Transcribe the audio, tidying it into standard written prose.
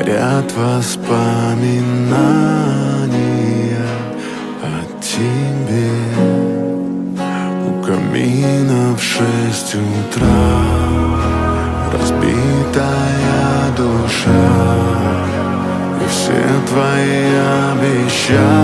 горят воспоминания о тебе. У камина в 6 утра разбитая душа, и все твои обещания